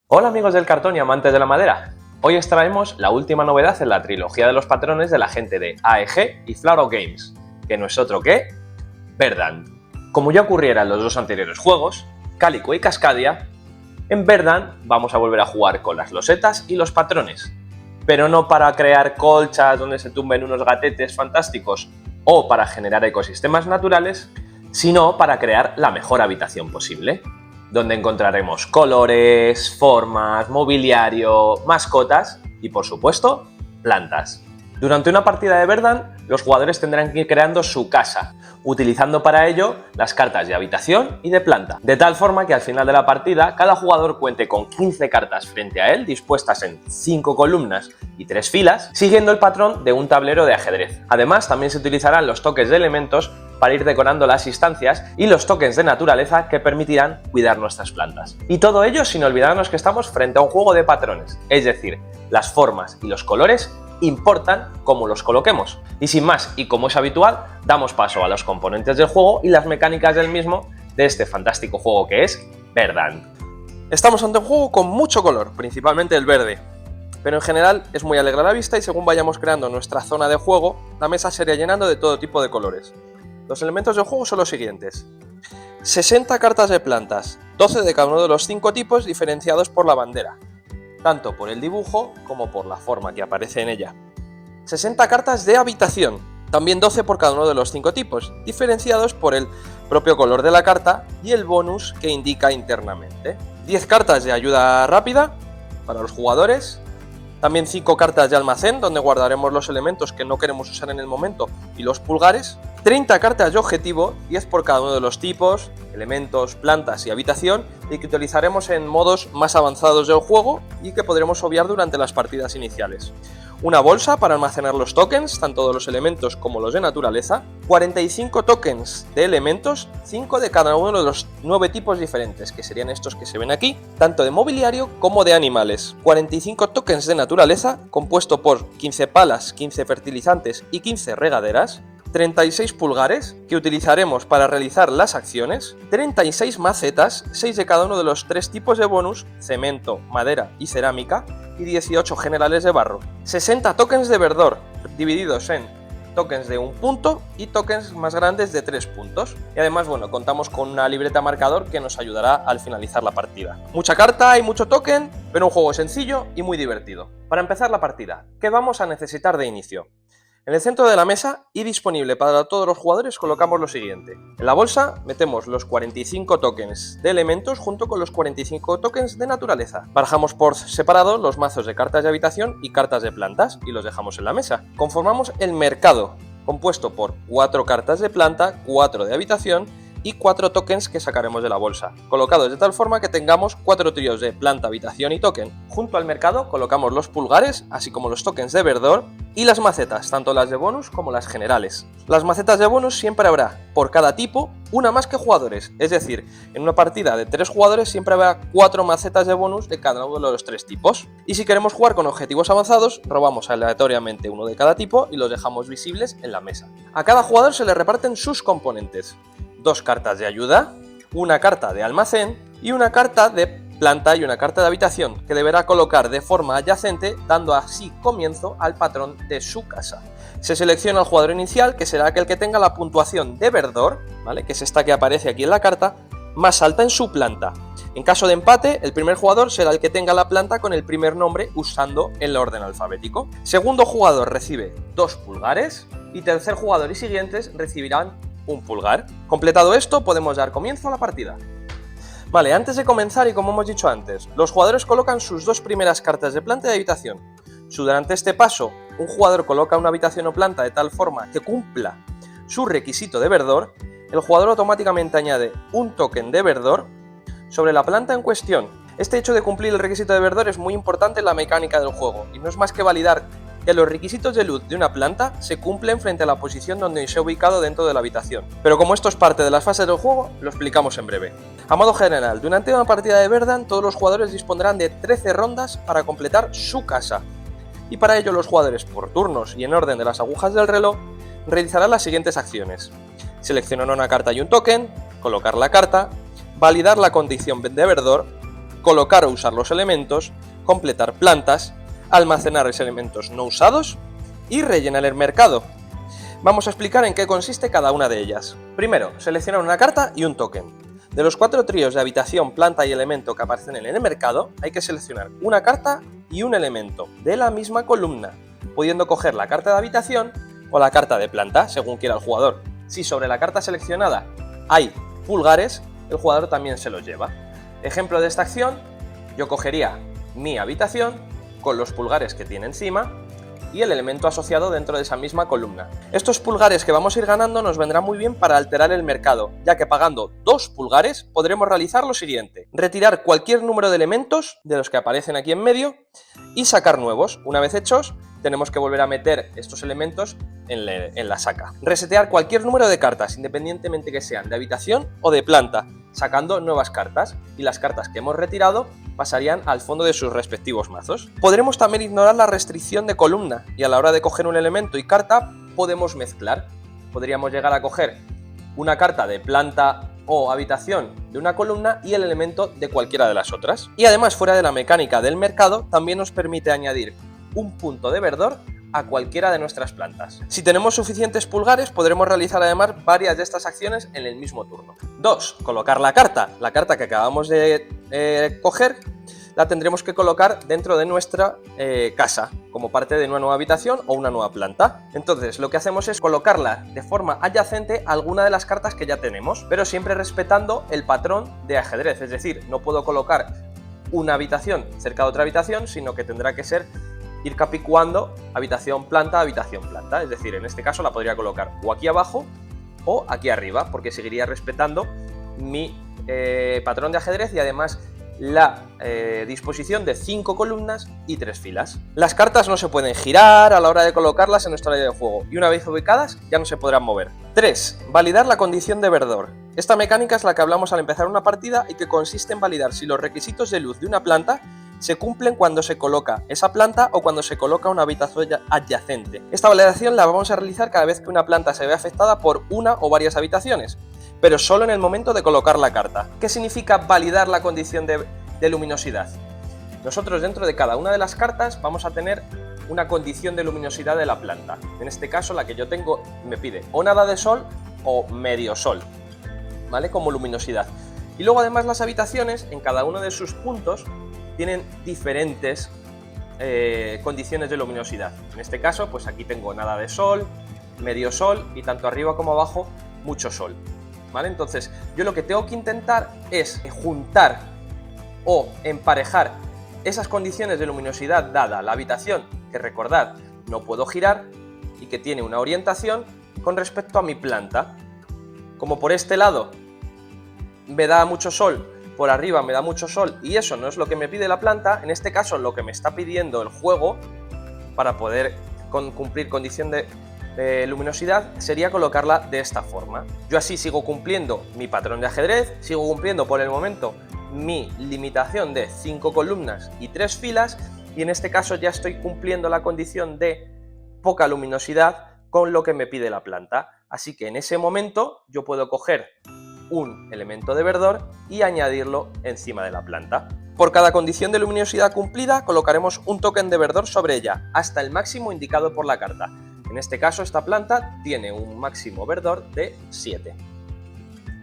Hola amigos del cartón y amantes de la madera. Hoy os traemos la última novedad en la trilogía de los patrones de la gente de AEG y Flarov Games, que no es otro que Verdant. Como ya ocurriera en los dos anteriores juegos, Calico y Cascadia, en Verdant vamos a volver a jugar con las losetas y los patrones, pero no para crear colchas donde se tumben unos gatetes fantásticos o para generar ecosistemas naturales, sino para crear la mejor habitación posible, donde encontraremos colores, formas, mobiliario, mascotas y, por supuesto, plantas. Durante una partida de Verdant, los jugadores tendrán que ir creando su casa, utilizando para ello las cartas de habitación y de planta, de tal forma que al final de la partida cada jugador cuente con 15 cartas frente a él, dispuestas en 5 columnas y 3 filas, siguiendo el patrón de un tablero de ajedrez. Además, también se utilizarán los tokens de elementos para ir decorando las instancias y los tokens de naturaleza que permitirán cuidar nuestras plantas. Y todo ello sin olvidarnos que estamos frente a un juego de patrones, es decir, las formas y los colores importan cómo los coloquemos. Y sin más, y como es habitual, damos paso a los componentes del juego y las mecánicas del mismo de este fantástico juego que es Verdant. Estamos ante un juego con mucho color, principalmente el verde, pero en general es muy alegre a la vista y según vayamos creando nuestra zona de juego, la mesa se irá llenando de todo tipo de colores. Los elementos del juego son los siguientes: 60 cartas de plantas, 12 de cada uno de los 5 tipos diferenciados por la bandera, tanto por el dibujo como por la forma que aparece en ella. 60 cartas de habitación, también 12 por cada uno de los 5 tipos, diferenciados por el propio color de la carta y el bonus que indica internamente. 10 cartas de ayuda rápida para los jugadores, también 5 cartas de almacén donde guardaremos los elementos que no queremos usar en el momento y los pulgares, 30 cartas de objetivo, 10 por cada uno de los tipos, elementos, plantas y habitación, y que utilizaremos en modos más avanzados del juego y que podremos obviar durante las partidas iniciales. Una bolsa para almacenar los tokens, tanto de los elementos como los de naturaleza, 45 tokens de elementos, 5 de cada uno de los 9 tipos diferentes, que serían estos que se ven aquí, tanto de mobiliario como de animales, 45 tokens de naturaleza, compuesto por 15 palas, 15 fertilizantes y 15 regaderas, 36 pulgares, que utilizaremos para realizar las acciones, 36 macetas, 6 de cada uno de los 3 tipos de bonus, cemento, madera y cerámica, y 18 generales de barro, 60 tokens de verdor, divididos en tokens de 1 punto y tokens más grandes de 3 puntos. Y además, bueno, contamos con una libreta marcador que nos ayudará al finalizar la partida. Mucha carta y mucho token, pero un juego sencillo y muy divertido. Para empezar la partida, ¿qué vamos a necesitar de inicio? En el centro de la mesa y disponible para todos los jugadores colocamos lo siguiente. En la bolsa metemos los 45 tokens de elementos junto con los 45 tokens de naturaleza. Barajamos por separado los mazos de cartas de habitación y cartas de plantas y los dejamos en la mesa. Conformamos el mercado, compuesto por 4 cartas de planta, 4 de habitación y 4 tokens que sacaremos de la bolsa, colocados de tal forma que tengamos 4 tríos de planta, habitación y token. Junto al mercado colocamos los pulgares, así como los tokens de verdor y las macetas, tanto las de bonus como las generales. Las macetas de bonus siempre habrá, por cada tipo, una más que jugadores, es decir, en una partida de 3 jugadores siempre habrá 4 macetas de bonus de cada uno de los 3 tipos. Y si queremos jugar con objetivos avanzados, robamos aleatoriamente uno de cada tipo y los dejamos visibles en la mesa. A cada jugador se le reparten sus componentes: 2 cartas de ayuda, una carta de almacén y una carta de planta y una carta de habitación, que deberá colocar de forma adyacente, dando así comienzo al patrón de su casa. Se selecciona al jugador inicial, que será aquel que tenga la puntuación de verdor, ¿vale?, que es esta que aparece aquí en la carta, más alta en su planta. En caso de empate, el primer jugador será el que tenga la planta con el primer nombre usando el orden alfabético. Segundo jugador recibe 2 pulgares y tercer jugador y siguientes recibirán 1 pulgar. Completado esto, podemos dar comienzo a la partida. Vale, antes de comenzar y como hemos dicho antes, los jugadores colocan sus 2 primeras cartas de planta y de habitación. Si durante este paso un jugador coloca una habitación o planta de tal forma que cumpla su requisito de verdor, el jugador automáticamente añade un token de verdor sobre la planta en cuestión. Este hecho de cumplir el requisito de verdor es muy importante en la mecánica del juego y no es más que validar que los requisitos de luz de una planta se cumplen frente a la posición donde se ha ubicado dentro de la habitación. Pero como esto es parte de las fases del juego, lo explicamos en breve. A modo general, durante una partida de Verdant, todos los jugadores dispondrán de 13 rondas para completar su casa. Y para ello los jugadores, por turnos y en orden de las agujas del reloj, realizarán las siguientes acciones: seleccionar una carta y un token, colocar la carta, validar la condición de verdor, colocar o usar los elementos, completar plantas, almacenar los elementos no usados y rellenar el mercado. Vamos a explicar en qué consiste cada una de ellas. Primero, seleccionar una carta y un token. De los 4 tríos de habitación, planta y elemento que aparecen en el mercado, hay que seleccionar una carta y un elemento de la misma columna, pudiendo coger la carta de habitación o la carta de planta, según quiera el jugador. Si sobre la carta seleccionada hay pulgares, el jugador también se los lleva. Ejemplo de esta acción, yo cogería mi habitación con los pulgares que tiene encima y el elemento asociado dentro de esa misma columna. Estos pulgares que vamos a ir ganando nos vendrán muy bien para alterar el mercado, ya que pagando 2 pulgares podremos realizar lo siguiente: retirar cualquier número de elementos de los que aparecen aquí en medio y sacar nuevos. Una vez hechos, tenemos que volver a meter estos elementos en la saca. Resetear cualquier número de cartas, independientemente que sean de habitación o de planta, sacando nuevas cartas, y las cartas que hemos retirado pasarían al fondo de sus respectivos mazos. Podremos también ignorar la restricción de columna, y a la hora de coger un elemento y carta podemos mezclar. Podríamos llegar a coger una carta de planta o habitación de una columna y el elemento de cualquiera de las otras. Y además, fuera de la mecánica del mercado, también nos permite añadir un punto de verdor a cualquiera de nuestras plantas. Si tenemos suficientes pulgares, podremos realizar además varias de estas acciones en el mismo turno. 2. Colocar la carta. La carta que acabamos de coger la tendremos que colocar dentro de nuestra casa, como parte de una nueva habitación o una nueva planta. Entonces, lo que hacemos es colocarla de forma adyacente a alguna de las cartas que ya tenemos, pero siempre respetando el patrón de ajedrez. Es decir, no puedo colocar una habitación cerca de otra habitación, sino que tendrá que ser ir capicuando habitación, planta. Es decir, en este caso la podría colocar o aquí abajo o aquí arriba, porque seguiría respetando mi patrón de ajedrez y además la disposición de 5 columnas y 3 filas. Las cartas no se pueden girar a la hora de colocarlas en nuestro área de juego y una vez ubicadas ya no se podrán mover. 3. Validar la condición de verdor. Esta mecánica es la que hablamos al empezar una partida y que consiste en validar si los requisitos de luz de una planta se cumplen cuando se coloca esa planta o cuando se coloca una habitación adyacente. Esta validación la vamos a realizar cada vez que una planta se ve afectada por una o varias habitaciones, pero solo en el momento de colocar la carta. ¿Qué significa validar la condición de luminosidad? Nosotros dentro de cada una de las cartas vamos a tener una condición de luminosidad de la planta. En este caso la que yo tengo me pide o nada de sol o medio sol, ¿vale? Como luminosidad. Y luego además las habitaciones en cada uno de sus puntos tienen diferentes condiciones de luminosidad. En este caso, pues aquí tengo nada de sol, medio sol y tanto arriba como abajo mucho sol, ¿vale? Entonces, yo lo que tengo que intentar es juntar o emparejar esas condiciones de luminosidad dada la habitación, que recordad, no puedo girar y que tiene una orientación con respecto a mi planta. Como por este lado me da mucho sol, por arriba me da mucho sol y eso no es lo que me pide la planta, en este caso lo que me está pidiendo el juego para poder cumplir condición de luminosidad sería colocarla de esta forma. Yo así sigo cumpliendo mi patrón de ajedrez, sigo cumpliendo por el momento mi limitación de 5 columnas y 3 filas y en este caso ya estoy cumpliendo la condición de poca luminosidad con lo que me pide la planta. Así que en ese momento yo puedo coger un elemento de verdor y añadirlo encima de la planta. Por cada condición de luminosidad cumplida colocaremos un token de verdor sobre ella, hasta el máximo indicado por la carta. En este caso esta planta tiene un máximo verdor de 7.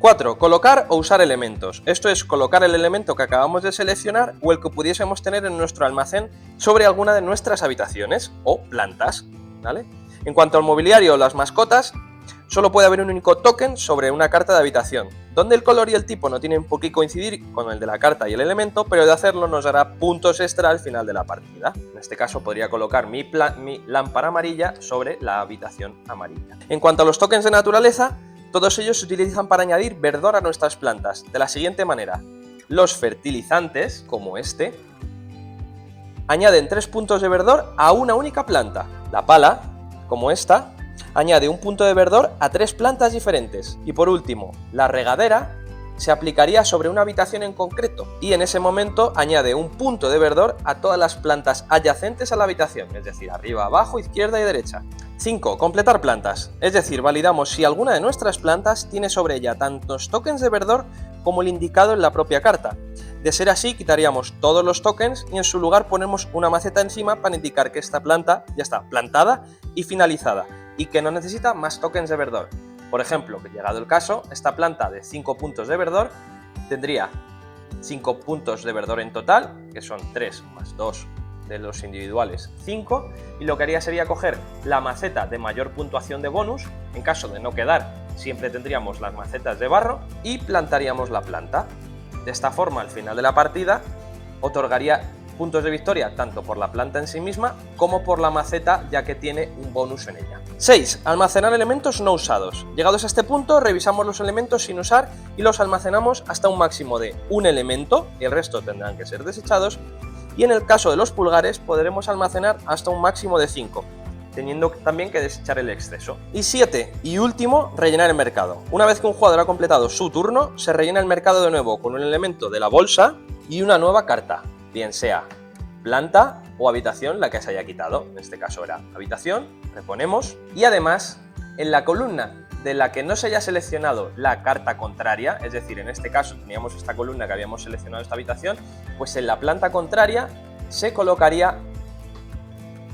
4. Colocar o usar elementos. Esto es colocar el elemento que acabamos de seleccionar o el que pudiésemos tener en nuestro almacén sobre alguna de nuestras habitaciones o plantas, ¿vale? En cuanto al mobiliario o las mascotas, solo puede haber un único token sobre una carta de habitación, donde el color y el tipo no tienen por qué coincidir con el de la carta y el elemento, pero de hacerlo nos dará puntos extra al final de la partida. En este caso podría colocar mi lámpara amarilla sobre la habitación amarilla. En cuanto a los tokens de naturaleza, todos ellos se utilizan para añadir verdor a nuestras plantas, de la siguiente manera. Los fertilizantes, como este, añaden 3 puntos de verdor a una única planta. La pala, como esta, añade un punto de verdor a 3 plantas diferentes. Y por último, la regadera se aplicaría sobre una habitación en concreto y en ese momento añade un punto de verdor a todas las plantas adyacentes a la habitación, es decir, arriba, abajo, izquierda y derecha. 5. Completar plantas, es decir, validamos si alguna de nuestras plantas tiene sobre ella tantos tokens de verdor como el indicado en la propia carta. De ser así, quitaríamos todos los tokens y en su lugar ponemos una maceta encima para indicar que esta planta ya está plantada y finalizada y que no necesita más tokens de verdor. Por ejemplo, que llegado el caso, esta planta de 5 puntos de verdor tendría 5 puntos de verdor en total, que son 3 más 2 de los individuales 5, y lo que haría sería coger la maceta de mayor puntuación de bonus. En caso de no quedar, siempre tendríamos las macetas de barro y plantaríamos la planta. De esta forma, al final de la partida, otorgaría puntos de victoria tanto por la planta en sí misma como por la maceta, ya que tiene un bonus en ella. 6. Almacenar elementos no usados. Llegados a este punto, revisamos los elementos sin usar y los almacenamos hasta un máximo de un elemento, y el resto tendrán que ser desechados, y en el caso de los pulgares podremos almacenar hasta un máximo de 5, teniendo también que desechar el exceso. Y 7, y último, rellenar el mercado. Una vez que un jugador ha completado su turno, se rellena el mercado de nuevo con un elemento de la bolsa y una nueva carta, bien sea planta o habitación la que se haya quitado. En este caso era habitación, reponemos, y además en la columna de la que no se haya seleccionado la carta contraria, es decir, en este caso teníamos esta columna que habíamos seleccionado esta habitación, pues en la planta contraria se colocaría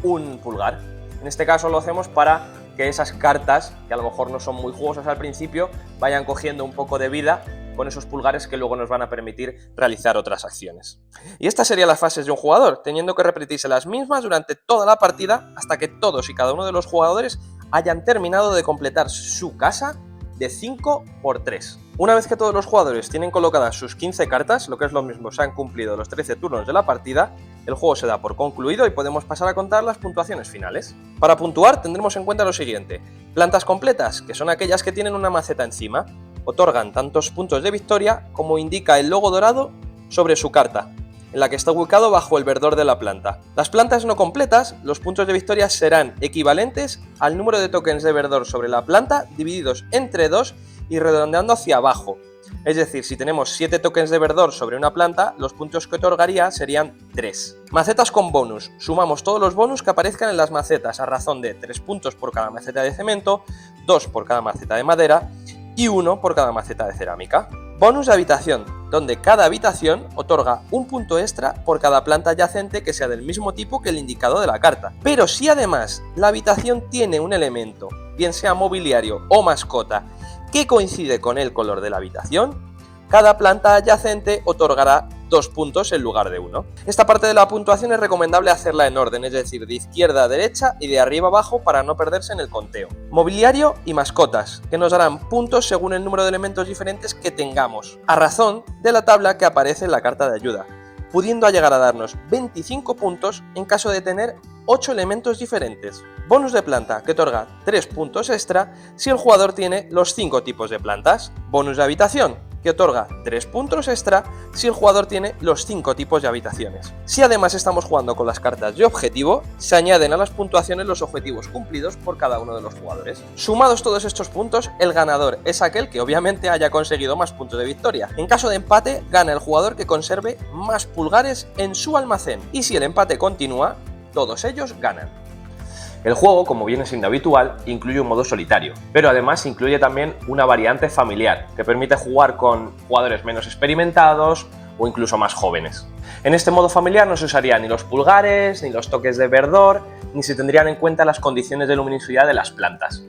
un pulgar. En este caso lo hacemos para que esas cartas, que a lo mejor no son muy jugosas al principio, vayan cogiendo un poco de vida con esos pulgares que luego nos van a permitir realizar otras acciones. Y estas serían las fases de un jugador, teniendo que repetirse las mismas durante toda la partida hasta que todos y cada uno de los jugadores hayan terminado de completar su casa de 5 por 3. Una vez que todos los jugadores tienen colocadas sus 15 cartas, lo que es lo mismo, se han cumplido los 13 turnos de la partida, el juego se da por concluido y podemos pasar a contar las puntuaciones finales. Para puntuar tendremos en cuenta lo siguiente: plantas completas, que son aquellas que tienen una maceta encima, otorgan tantos puntos de victoria como indica el logo dorado sobre su carta, en la que está ubicado bajo el verdor de la planta. Las plantas no completas, los puntos de victoria serán equivalentes al número de tokens de verdor sobre la planta divididos entre 2 y redondeando hacia abajo. Es decir, si tenemos 7 tokens de verdor sobre una planta, los puntos que otorgaría serían 3. Macetas con bonus. Sumamos todos los bonus que aparezcan en las macetas a razón de 3 puntos por cada maceta de cemento, 2 por cada maceta de madera y 1 por cada maceta de cerámica. Bonus de habitación, donde cada habitación otorga un punto extra por cada planta adyacente que sea del mismo tipo que el indicado de la carta. Pero si además la habitación tiene un elemento, bien sea mobiliario o mascota, que coincide con el color de la habitación, cada planta adyacente otorgará 2 puntos en lugar de 1. Esta parte de la puntuación es recomendable hacerla en orden, es decir, de izquierda a derecha y de arriba a abajo para no perderse en el conteo. Mobiliario y mascotas, que nos darán puntos según el número de elementos diferentes que tengamos, a razón de la tabla que aparece en la carta de ayuda, pudiendo llegar a darnos 25 puntos en caso de tener 8 elementos diferentes. Bonus de planta, que otorga 3 puntos extra si el jugador tiene los 5 tipos de plantas. Bonus de habitación, que otorga 3 puntos extra si el jugador tiene los 5 tipos de habitaciones. Si además estamos jugando con las cartas de objetivo, se añaden a las puntuaciones los objetivos cumplidos por cada uno de los jugadores. Sumados todos estos puntos, el ganador es aquel que obviamente haya conseguido más puntos de victoria. En caso de empate, gana el jugador que conserve más pulgares en su almacén. Y si el empate continúa, todos ellos ganan. El juego, como viene siendo habitual, incluye un modo solitario, pero además incluye también una variante familiar, que permite jugar con jugadores menos experimentados o incluso más jóvenes. En este modo familiar no se usarían ni los pulgares, ni los toques de verdor, ni se tendrían en cuenta las condiciones de luminosidad de las plantas.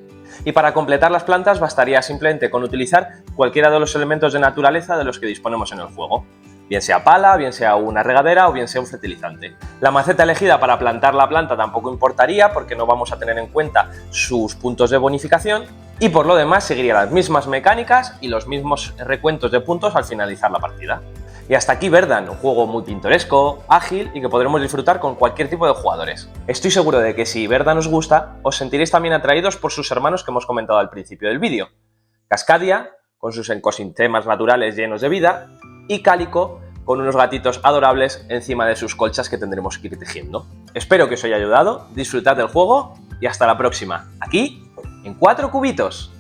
Y para completar las plantas bastaría simplemente con utilizar cualquiera de los elementos de naturaleza de los que disponemos en el juego, bien sea pala, bien sea una regadera o bien sea un fertilizante. La maceta elegida para plantar la planta tampoco importaría porque no vamos a tener en cuenta sus puntos de bonificación y por lo demás seguiría las mismas mecánicas y los mismos recuentos de puntos al finalizar la partida. Y hasta aquí Verdan, un juego muy pintoresco, ágil y que podremos disfrutar con cualquier tipo de jugadores. Estoy seguro de que si Verdan os gusta, os sentiréis también atraídos por sus hermanos que hemos comentado al principio del vídeo. Cascadia, con sus ecosistemas naturales llenos de vida, y Cálico, con unos gatitos adorables encima de sus colchas que tendremos que ir tejiendo. Espero que os haya ayudado, disfrutad del juego y hasta la próxima, aquí en 4 cubitos.